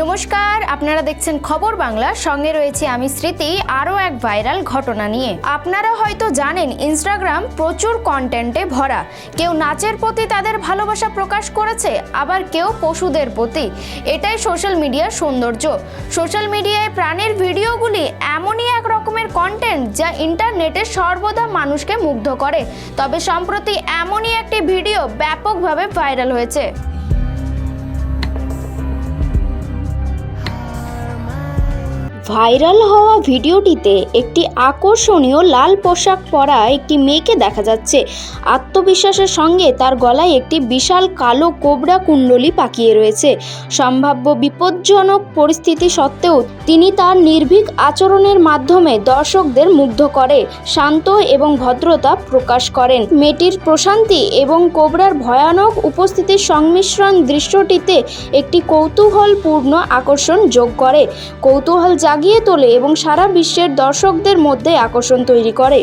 নমস্কার, আপনারা দেখছেন খবর বাংলা। সঙ্গে রয়েছে আমি স্মৃতি। আরও এক ভাইরাল ঘটনা নিয়ে। আপনারা হয়তো জানেন ইনস্টাগ্রাম প্রচুর কন্টেন্টে ভরা। কেউ নাচের প্রতি তাদের ভালোবাসা প্রকাশ করেছে, আবার কেউ পশুদের প্রতি। এটাই সোশ্যাল মিডিয়ার সৌন্দর্য। সোশ্যাল মিডিয়ায় প্রাণীর ভিডিওগুলি এমনই এক রকমের কন্টেন্ট যা ইন্টারনেটে সর্বদা মানুষকে মুগ্ধ করে। তবে সম্প্রতি এমনই একটি ভিডিও ব্যাপকভাবে ভাইরাল হয়েছে। ভাইরাল হওয়া ভিডিওটিতে একটি আকর্ষণীয় লাল পোশাক পরা একটি মেয়েকে দেখা যাচ্ছে। আত্মবিশ্বাসের সঙ্গে তার গলায় একটি বিশাল কালো কোবরা কুণ্ডলী পাকিয়ে রয়েছে। সম্ভাব্য বিপজ্জনক পরিস্থিতি সত্ত্বেও তিনি তার নির্ভীক আচরণের মাধ্যমে দর্শকদের মুগ্ধ করে শান্ত এবং ভদ্রতা প্রকাশ করেন। মেয়েটির প্রশান্তি এবং কোবরার ভয়ানক উপস্থিতির সংমিশ্রণ দৃশ্যটিতে একটি কৌতূহলপূর্ণ আকর্ষণ যোগ করে, কৌতূহল জাগিয়ে তোলে এবং সারা বিশ্বের দর্শকদের মধ্যে আকর্ষণ তৈরি করে।